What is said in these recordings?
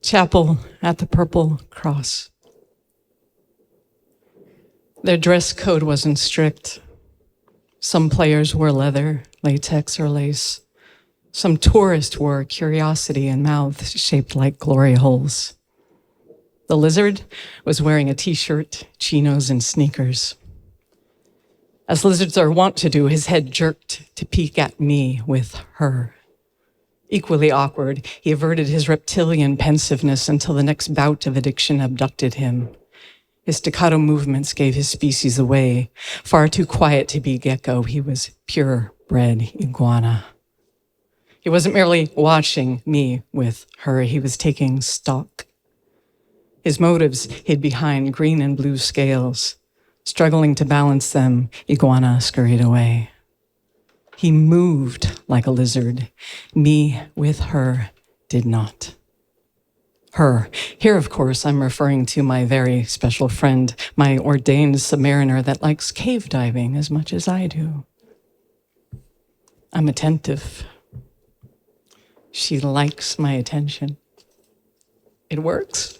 Chapel at the Purple Cross. Their dress code wasn't strict. Some players wore leather, latex, or lace. Some tourists wore curiosity and mouths shaped like glory holes. The lizard was wearing a t-shirt, chinos, and sneakers. As lizards are wont to do, his head jerked to peek at me with her. Equally awkward, he averted his reptilian pensiveness until the next bout of addiction abducted him. His staccato movements gave his species away. Far too quiet to be gecko, he was purebred iguana. He wasn't merely watching me with her, he was taking stock. His motives hid behind green and blue scales. Struggling to balance them, iguana scurried away. He moved like a lizard. Me with her did not. Her. Here, of course, I'm referring to my very special friend, my ordained submariner that likes cave diving as much as I do. I'm attentive. She likes my attention. It works.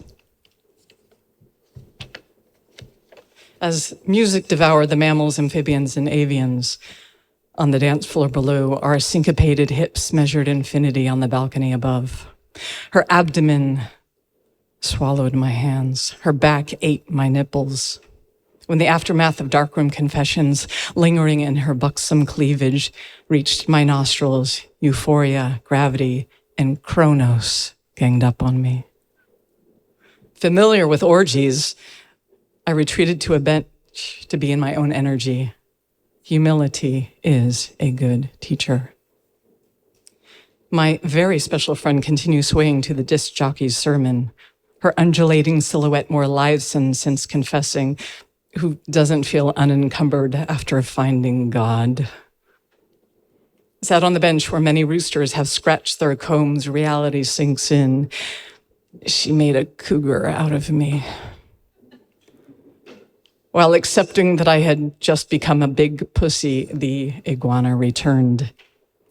As music devoured the mammals, amphibians, and avians on the dance floor below, our syncopated hips measured infinity on the balcony above. Her abdomen swallowed my hands. Her back ate my nipples. When the aftermath of darkroom confessions, lingering in her buxom cleavage, reached my nostrils, euphoria, gravity, and Kronos ganged up on me. Familiar with orgies, I retreated to a bench to be in my own energy. Humility is a good teacher. My very special friend continues swaying to the disc jockey's sermon, her undulating silhouette more lithesome since confessing, who doesn't feel unencumbered after finding God. Sat on the bench where many roosters have scratched their combs, reality sinks in. She made a cougar out of me. While accepting that I had just become a big pussy, the iguana returned.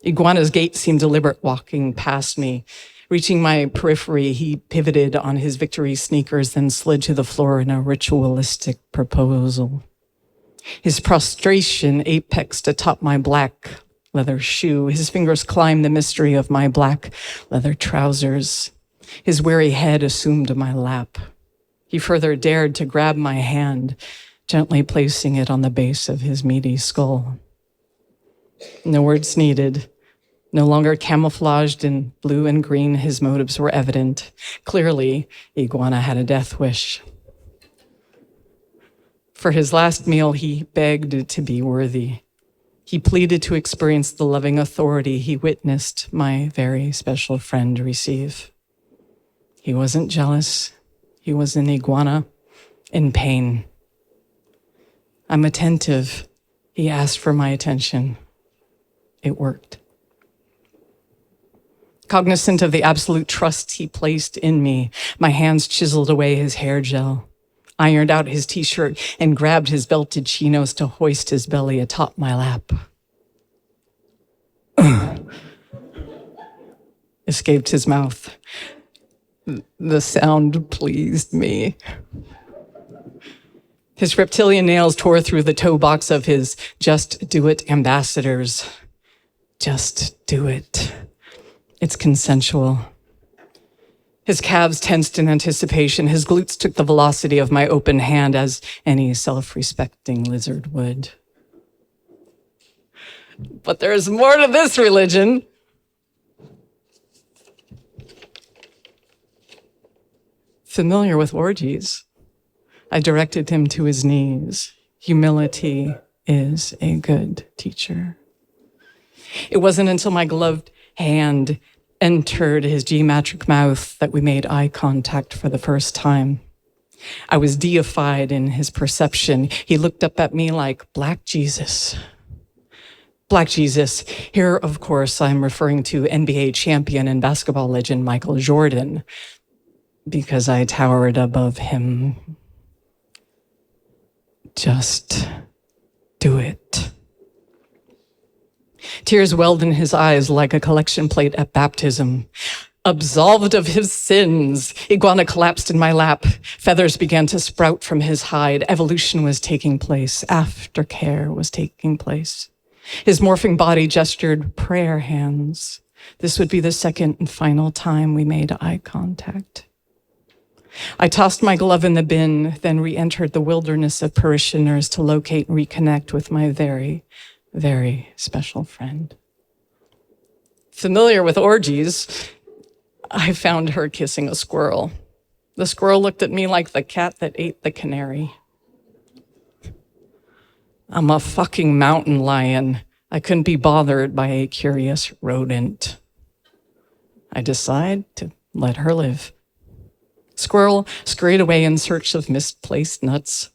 Iguana's gait seemed deliberate, walking past me. Reaching my periphery, he pivoted on his victory sneakers, then slid to the floor in a ritualistic proposal. His prostration apexed atop my black leather shoe. His fingers climbed the mystery of my black leather trousers. His weary head assumed my lap. He further dared to grab my hand, gently placing it on the base of his meaty skull. No words needed. No longer camouflaged in blue and green, his motives were evident. Clearly, Iguana had a death wish. For his last meal, he begged to be worthy. He pleaded to experience the loving authority he witnessed my very special friend receive. He wasn't jealous. He was an iguana in pain. I'm attentive. He asked for my attention. It worked. Cognizant of the absolute trust he placed in me, my hands chiseled away his hair gel, ironed out his t-shirt, and grabbed his belted chinos to hoist his belly atop my lap. Escaped his mouth. The sound pleased me. His reptilian nails tore through the toe box of his Just Do It ambassadors. Just do it. It's consensual. His calves tensed in anticipation. His glutes took the velocity of my open hand as any self-respecting lizard would. But there's more to this religion. Familiar with orgies, I directed him to his knees. Humility is a good teacher. It wasn't until my gloved hand entered his geometric mouth that we made eye contact for the first time. I was deified in his perception. He looked up at me like Black Jesus. Black Jesus. Here, of course, I'm referring to NBA champion and basketball legend Michael Jordan, because I towered above him. Just do it. Tears welled in his eyes like a collection plate at baptism. Absolved of his sins. Iguana collapsed in my lap. Feathers began to sprout from his hide. Evolution was taking place. Aftercare was taking place. His morphing body gestured prayer hands. This would be the second and final time we made eye contact. I tossed my glove in the bin, then re-entered the wilderness of parishioners to locate and reconnect with my very, very special friend. Familiar with orgies, I found her kissing a squirrel. The squirrel looked at me like the cat that ate the canary. I'm a fucking mountain lion. I couldn't be bothered by a curious rodent. I decide to let her live. Squirrel scurried away in search of misplaced nuts.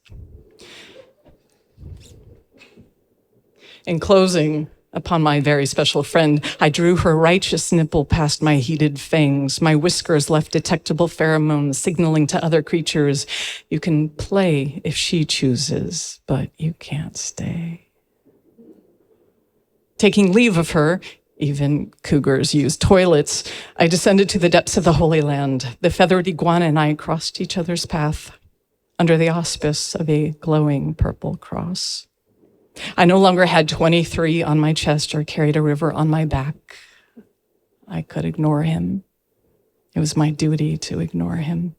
In closing, upon my very special friend, I drew her righteous nipple past my heated fangs. My whiskers left detectable pheromones signaling to other creatures, you can play if she chooses, but you can't stay. Taking leave of her, even cougars use toilets, I descended to the depths of the Holy Land. The feathered iguana and I crossed each other's path under the auspice of a glowing purple cross. I no longer had 23 on my chest or carried a river on my back. I could ignore him. It was my duty to ignore him.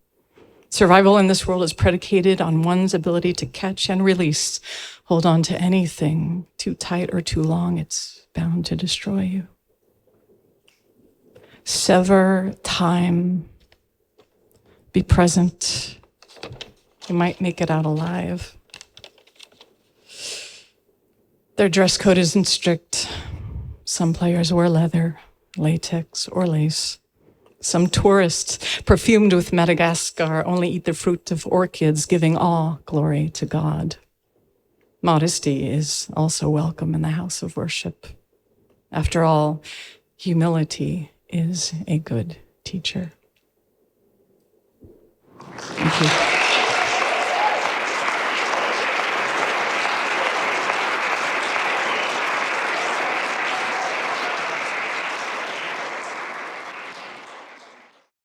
Survival in this world is predicated on one's ability to catch and release. Hold on to anything too tight or too long, it's bound to destroy you. Sever time. Be present. You might make it out alive. Their dress code isn't strict. Some players wear leather, latex, or lace. Some tourists, perfumed with Madagascar, only eat the fruit of orchids, giving all glory to God. Modesty is also welcome in the house of worship. After all, humility is a good teacher. Thank you.